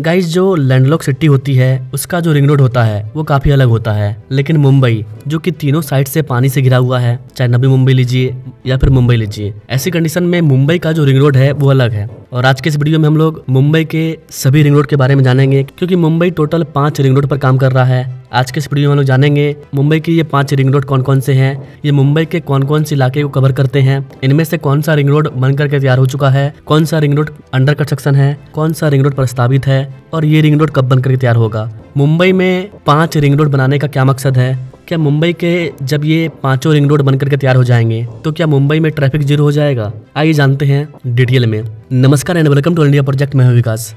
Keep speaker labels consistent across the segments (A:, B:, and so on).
A: Guys जो landlocked city होती है उसका जो रिंग रोड होता है वो काफी अलग होता है, लेकिन मुंबई जो कि तीनों साइड से पानी से घिरा हुआ है, चाहे नवी मुंबई लीजिए या फिर मुंबई लीजिए, ऐसी कंडीशन में मुंबई का जो रिंग रोड है वो अलग है। और आज के इस वीडियो में हम लोग मुंबई के सभी रिंग रोड के बारे में जानेंगे, क्योंकि मुंबई टोटल 5 रिंग रोड पर काम कर रहा है। आज के इस वीडियो में हम लोग जानेंगे मुंबई की ये 5 रिंग रोड कौन कौन से हैं, ये मुंबई के कौन कौन से इलाके को कवर करते हैं, इनमें से कौन सा रिंग रोड बन करके तैयार हो चुका है, कौन सा रिंग रोड अंडर कंस्ट्रक्शन है, कौन सा रिंग रोड प्रस्तावित है और ये रिंग रोड कब बन करके तैयार होगा। मुंबई में 5 रिंग रोड बनाने का क्या मकसद है, क्या मुंबई के जब ये 5 रिंग रोड बनकर के तैयार हो जाएंगे तो क्या मुंबई में ट्रैफिक जीरो हो जाएगा, आइए जानते हैं डिटेल में। नमस्कार and welcome to India project, मैं हूं विकास।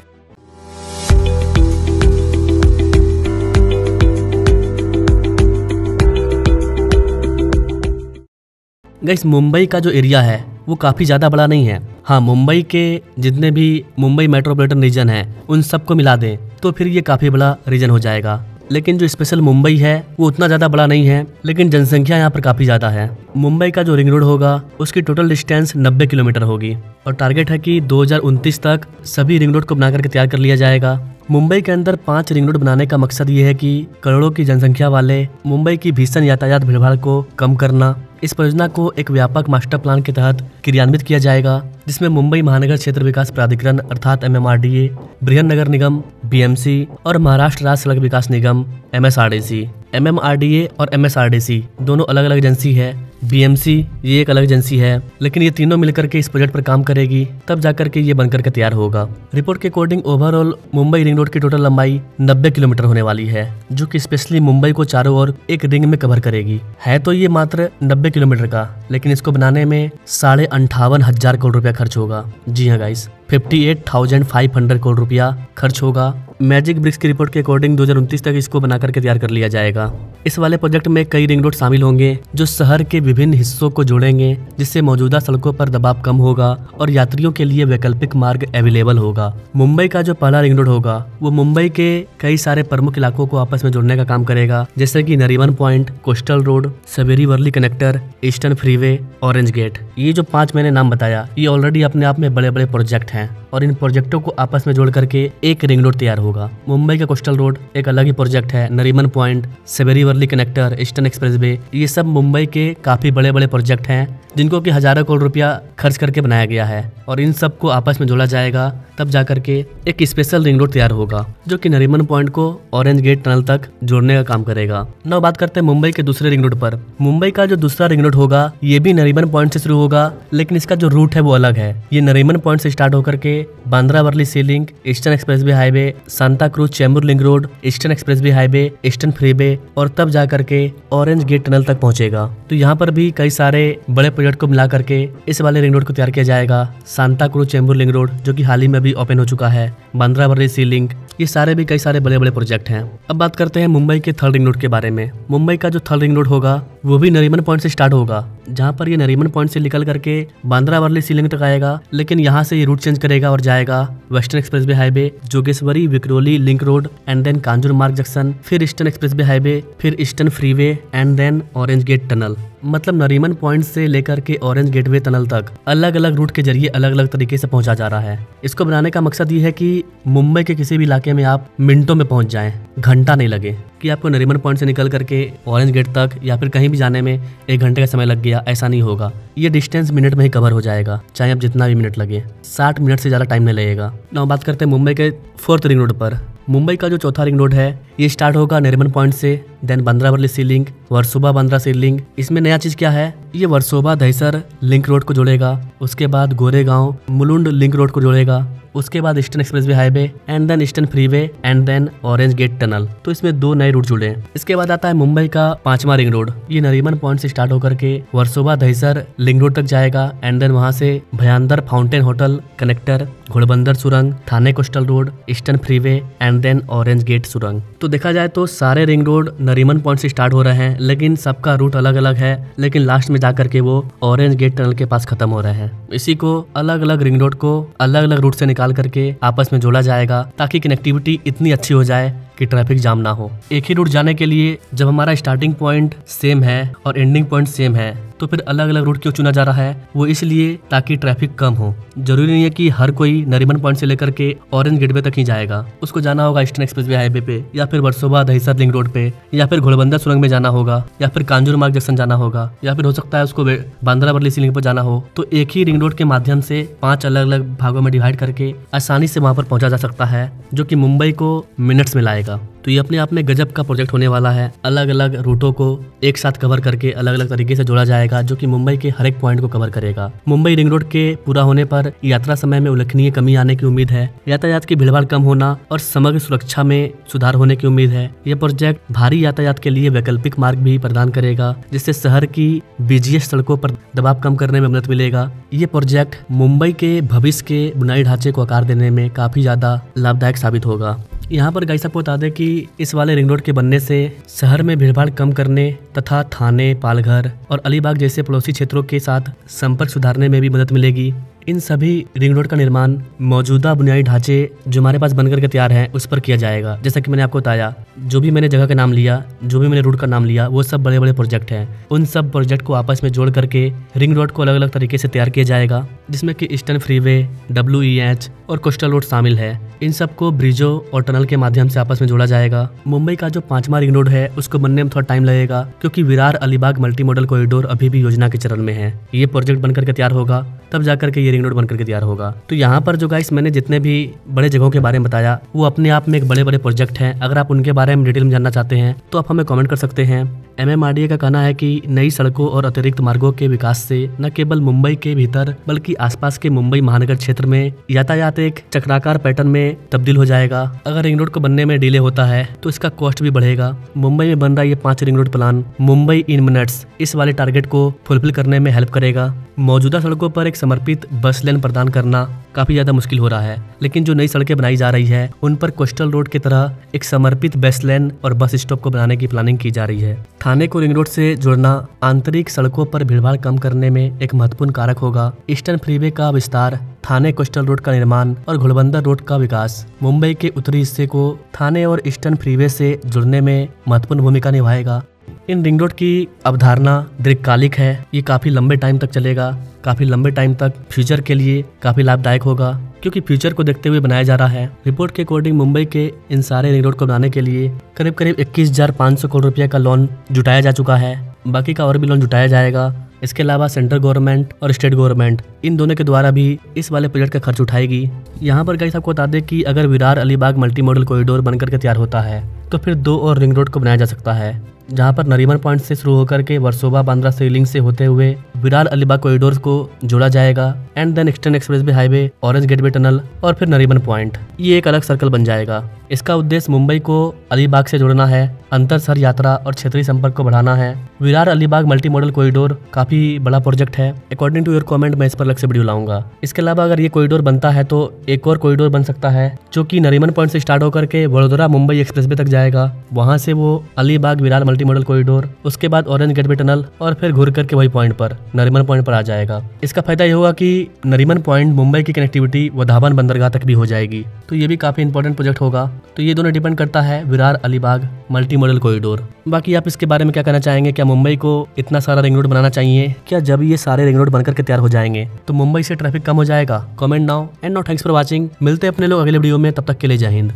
A: गाइस मुंबई का जो एरिया है वो काफ़ी ज़्यादा बड़ा नहीं है। हाँ, मुंबई के जितने भी मुंबई मेट्रोपॉलिटन रीजन है उन सबको मिला दें तो फिर ये काफ़ी बड़ा रीजन हो जाएगा। लेकिन जो स्पेशल मुंबई है वो उतना ज़्यादा बड़ा नहीं है, लेकिन जनसंख्या यहाँ पर काफ़ी ज़्यादा है। मुंबई का जो रिंग रोड होगा उसकी टोटल डिस्टेंस 90 किलोमीटर होगी और टारगेट है कि 2029 तक सभी रिंग रोड को बना करके तैयार कर लिया जाएगा। मुंबई के अंदर 5 रिंग रोड बनाने का मकसद ये है कि करोड़ों की जनसंख्या वाले मुंबई की भीषण यातायात भीड़भाड़ को कम करना। इस परियोजना को एक व्यापक मास्टर प्लान के तहत क्रियान्वित किया जाएगा, जिसमें मुंबई महानगर क्षेत्र विकास प्राधिकरण अर्थात MMRDA, बृहन नगर निगम BMC और महाराष्ट्र राज्य सड़क विकास निगम MSRDC। MMRDA और MSRDC दोनों अलग अलग एजेंसी है। BMC ये एक अलग एजेंसी है, लेकिन ये तीनों मिलकर के इस प्रोजेक्ट पर काम करेगी, तब जाकर के ये बनकर के तैयार होगा। रिपोर्ट के according overall Mumbai ring road की टोटल लंबाई 90 किलोमीटर होने वाली है, जो कि स्पेशली मुंबई को चारों ओर एक रिंग में कवर करेगी। है तो ये मात्र 90 किलोमीटर का, लेकिन इसको बनाने में 58,500 करोड़ रुपया खर्च होगा। जी हाँ गाइस, 58,500 करोड़ रुपया खर्च होगा। मैजिक ब्रिक्स की रिपोर्ट के अकॉर्डिंग 2029 तक इसको बना करके तैयार कर लिया जाएगा। इस वाले प्रोजेक्ट में कई रिंग रोड शामिल होंगे जो शहर के विभिन्न हिस्सों को जोड़ेंगे, जिससे मौजूदा सड़कों पर दबाव कम होगा और यात्रियों के लिए वैकल्पिक मार्ग अवेलेबल होगा। मुंबई का जो पहला रिंग रोड होगा वो मुंबई के कई सारे प्रमुख इलाकों को आपस में जोड़ने का काम करेगा, जैसे कि Nariman point, coastal road, Sewri Worli connector, eastern freeway, orange gate. ये जो 5 मैंने नाम बताया ये ऑलरेडी अपने आप में बड़े बड़े प्रोजेक्ट हैं और इन प्रोजेक्टों को आपस में जोड़ करके एक रिंग रोड तैयार होगा। मुंबई का कोस्टल रोड एक अलग ही प्रोजेक्ट है, Nariman point, Sewri Worli connector, eastern expressway, ये सब मुंबई के काफी बड़े बड़े प्रोजेक्ट हैं जिनको कि हजारों करोड़ रुपया खर्च करके बनाया गया है और इन सब को आपस में जोड़ा जाएगा, तब जाकर के एक स्पेशल रिंग रोड तैयार होगा जो कि नरीमन पॉइंट को ऑरेंज गेट टनल तक जोड़ने का काम करेगा। now बात करते हैं मुंबई के दूसरे रिंग रोड पर। मुंबई का जो दूसरा रिंग रोड होगा ये भी नरीमन पॉइंट से शुरू होगा, लेकिन इसका जो रूट है वो अलग है। ये नरीमन पॉइंट से स्टार्ट होकर के Bandra Worli sea link, eastern expressway highway, Santacruz Chembur link road, eastern expressway highway, eastern freeway और तब जाकर के ऑरेंज गेट टनल तक पहुंचेगा। तो यहाँ पर भी कई सारे बड़े प्रोजेक्ट को मिला करके इस वाले रिंग रोड को तैयार किया जाएगा। Santa cruise Chembur link road जो कि हाल ही में भी ओपन हो चुका है, बांद्रा वर्ली सी लिंक, ये सारे भी कई सारे बड़े बड़े प्रोजेक्ट हैं। अब बात करते हैं मुंबई के थर्ड रिंग रोड के बारे में। मुंबई का जो थर्ड रिंग रोड होगा वो भी नरीमन पॉइंट से स्टार्ट होगा, जहाँ पर ये नरीमन पॉइंट से निकल करके बांद्रा वर्ली सी लिंक तक आएगा, लेकिन यहाँ से ये रूट चेंज करेगा और जाएगा Western Expressway Highway, Jogeshwari Vikhroli Link Road and then Kanjur Marg Junction, फिर ईस्टर्न एक्सप्रेसवे हाईवे, फिर Eastern freeway and then orange Gate Tunnel. मतलब नरीमन पॉइंट से लेकर के ऑरेंज गेटवे टनल तक अलग अलग रूट के जरिए अलग अलग तरीके से पहुंचा जा रहा है। इसको बनाने का मकसद ये है कि मुंबई के किसी भी इलाके में आप मिनटों में पहुंच जाएं, घंटा नहीं लगे कि आपको नरीमन पॉइंट से निकल करके ऑरेंज गेट तक या फिर कहीं भी जाने में 1 घंटे का समय लग गया, ऐसा नहीं होगा। ये डिस्टेंस मिनट में ही कवर हो जाएगा, चाहे अब जितना भी मिनट लगे, 60 मिनट से ज़्यादा टाइम नहीं लगेगा। now बात करते हैं मुंबई के 4th रिंग रोड पर। मुंबई का जो चौथा रिंग रोड है ये स्टार्ट होगा नरीमन पॉइंट से, then Bandra Worli sea link, Versova Bandra सी लिंक। इसमें नया चीज क्या है, ये वर्सोवा दहिसर लिंक रोड को जोड़ेगा, उसके बाद गोरेगांव मुलुंड लिंक रोड को जोड़ेगा, उसके बाद Eastern expressway Highway and then Eastern freeway and then orange Gate Tunnel. तो इसमें 2 नए रूट जुड़े हैं। इसके बाद आता है मुंबई का 5वां रिंग रोड। ये नरीमन पॉइंट से स्टार्ट होकर के वर्सोवा दहिसर लिंक रोड तक जाएगा एंड देन वहां से Bhayandar fountain hotel connector, Ghodbunder सुरंग, Thane coastal road, eastern freeway and then orange gate सुरंग। तो देखा जाए तो सारे रिंग रोड नरीमन पॉइंट से स्टार्ट हो रहे हैं, लेकिन सबका रूट अलग अलग है, लेकिन लास्ट में जाकर के वो ऑरेंज गेट टनल के पास खत्म हो रहे हैं। इसी को अलग अलग रिंग रोड को अलग अलग रूट से निकाल करके आपस में जोड़ा जाएगा, ताकि कनेक्टिविटी इतनी अच्छी हो जाए कि ट्रैफिक जाम ना हो। एक ही रूट जाने के लिए जब हमारा स्टार्टिंग पॉइंट सेम है और एंडिंग पॉइंट सेम है तो फिर अलग अलग रूट क्यों चुना जा रहा है? वो इसलिए ताकि ट्रैफिक कम हो। जरूरी नहीं है कि हर कोई नरीमन पॉइंट से लेकर के ऑरेंज गेटवे तक ही जाएगा। उसको जाना होगा ईस्टर्न एक्सप्रेसवे हाईवे पे, या फिर वर्सोवा दहिसर लिंक रोड पे, या फिर घोड़बंदर सुरंग में जाना होगा, या फिर कांजूरमार्ग जंक्शन जाना होगा, या फिर हो सकता है उसको बांद्रा वर्ली सी लिंक पर जाना हो। तो एक ही रिंग रोड के माध्यम से 5 अलग अलग भागों में डिवाइड करके आसानी से वहां पर पहुंचा जा सकता है, जो कि मुंबई को मिनट्स में लाएगा। तो ये अपने आप में गजब का प्रोजेक्ट होने वाला है। अलग अलग रूटों को एक साथ कवर करके अलग अलग तरीके से जोड़ा जाएगा, जो कि मुंबई के हर एक पॉइंट को कवर करेगा। मुंबई रिंग रोड के पूरा होने पर यात्रा समय में उल्लेखनीय कमी आने की उम्मीद है। यातायात की भीड़भाड़ कम होना और समग्र सुरक्षा में सुधार होने की उम्मीद है। यह प्रोजेक्ट भारी यातायात के लिए वैकल्पिक मार्ग भी प्रदान करेगा, जिससे शहर की बिजिएस्ट सड़कों पर दबाव कम करने में मदद मिलेगा। ये प्रोजेक्ट मुंबई के भविष्य के बुनियादी ढांचे को आकार देने में काफी ज्यादा लाभदायक साबित होगा। यहाँ पर गाइस आपको बता दें कि इस वाले रिंग रोड के बनने से शहर में भीड़भाड़ कम करने तथा थाने, पालघर और अलीबाग जैसे पड़ोसी क्षेत्रों के साथ संपर्क सुधारने में भी मदद मिलेगी। इन सभी रिंग रोड का निर्माण मौजूदा बुनियादी ढांचे जो हमारे पास बनकर के तैयार हैं उस पर किया जाएगा। जैसा कि मैंने आपको बताया, जो भी मैंने जगह का नाम लिया, जो भी मैंने रूट का नाम लिया, वो सब बड़े बड़े प्रोजेक्ट हैं। उन सब प्रोजेक्ट को आपस में जोड़ करके रिंग रोड को अलग अलग तरीके से तैयार किया जाएगा, जिसमें कि ईस्टर्न फ्रीवे, WEH और कोस्टल रोड शामिल है। इन सबको ब्रिजों और टनल के माध्यम से आपस में जोड़ा जाएगा। मुंबई का जो 5वां रिंग रोड है उसको बनने में थोड़ा टाइम लगेगा, क्योंकि Virar Alibag multi modal corridor अभी भी योजना के चरण में है। ये प्रोजेक्ट बनकर के तैयार होगा, तब जाकर के ये रिंग रोड बनकर के तैयार होगा। तो यहाँ पर जो गाइस मैंने जितने भी बड़े जगहों के बारे में बताया, वो अपने आप में एक बड़े बड़े प्रोजेक्ट हैं। अगर आप उनके बारे में डिटेल में जानना चाहते हैं तो आप हमें कमेंट कर सकते हैं। MMRDA का कहना है कि नई सड़कों और अतिरिक्त मार्गों के विकास से न केवल मुंबई के भीतर बल्कि आसपास के मुंबई महानगर क्षेत्र में यातायात एक चक्राकार पैटर्न में तब्दील हो जाएगा। अगर रिंग रोड को बनने में डिले होता है तो इसका कॉस्ट भी बढ़ेगा। मुंबई में बन रहा ये 5 रिंग रोड प्लान मुंबई इन मिनट्स इस वाले टारगेट को फुलफिल करने में हेल्प करेगा। मौजूदा सड़कों पर एक समर्पित बस लेन प्रदान करना काफी ज्यादा मुश्किल हो रहा है, लेकिन जो नई सड़कें बनाई जा रही है उन पर कोस्टल रोड की तरह एक समर्पित बस लेन और बस स्टॉप को बनाने की प्लानिंग की जा रही है। थाने को रिंग रोड से जोड़ना आंतरिक सड़कों पर भीड़भाड़ कम करने में एक महत्वपूर्ण कारक होगा। ईस्टर्न फ्रीवे का विस्तार, थाने कोस्टल रोड का निर्माण और घोड़बंदर रोड का विकास मुंबई के उत्तरी हिस्से को थाने और ईस्टर्न फ्रीवे से जुड़ने में महत्वपूर्ण भूमिका निभाएगा। इन रिंग रोड की अवधारणा दीर्घकालिक है। ये काफी लंबे टाइम तक चलेगा, काफी लंबे टाइम तक फ्यूचर के लिए काफी लाभदायक होगा, क्योंकि फ्यूचर को देखते हुए बनाया जा रहा है। रिपोर्ट के अकॉर्डिंग मुंबई के इन सारे रिंग रोड को बनाने के लिए करीब करीब 21,500 करोड़ रुपए का लोन जुटाया जा चुका है। बाकी का और भी लोन जुटाया जाएगा। इसके अलावा सेंट्रल गवर्नमेंट और स्टेट गवर्नमेंट इन दोनों के द्वारा भी इस वाले प्रोजेक्ट का खर्च उठाएगी। यहाँ पर गाइस आपको बता दें कि अगर Virar Alibag multi modal corridor बनकर के तैयार होता है तो फिर 2 और रिंग रोड को बनाया जा सकता है, जहाँ पर नरीमन पॉइंट से शुरू होकर के वर्सोवा बांद्रा सीलिंग से होते हुए विरार अलीबाग कॉरिडोर को जोड़ा जाएगा, and then Eastern expressway Highway, Orange Gateway Tunnel और फिर नरीमन पॉइंट। ये एक अलग सर्कल बन जाएगा। इसका उद्देश्य मुंबई को अलीबाग से जोड़ना है, अंतर शहर यात्रा और क्षेत्रीय संपर्क को बढ़ाना है। Virar Alibag multi modal corridor काफी बड़ा प्रोजेक्ट है। अकॉर्डिंग टू योर कमेंट मैं इस पर अलग से वीडियो लाऊंगा। इसके अलावा अगर ये कॉरिडोर बनता है तो एक और कॉरिडोर बन सकता है, जो कि नरीमन पॉइंट से स्टार्ट होकर के वडोदरा मुंबई एक्सप्रेसवे तक जाएगा। वहां से वो Alibag Virar multi modal corridor, उसके बाद ऑरेंज गेटवे टनल और फिर घूर करके वही पॉइंट पर नरीमन पॉइंट पर आ जाएगा। इसका फायदा ये होगा कि नरीमन पॉइंट मुंबई की कनेक्टिविटी वधावन बंदरगाह तक भी हो जाएगी। तो ये भी काफी इंपॉर्टेंट प्रोजेक्ट होगा। तो ये दोनों डिपेंड करता है Virar Alibag multi modal corridor. बाकी आप इसके बारे में क्या कहना चाहेंगे? क्या मुंबई को इतना सारा रिंग रोड बनाना चाहिए? क्या जब ये सारे रिंग रोड बनकर के तैयार हो जाएंगे तो मुंबई से ट्रैफिक कम हो जाएगा? Comment now and no thanks for watching. मिलते हैं अपने लोग अगले वीडियो में, तब तक के लिए जय हिंद।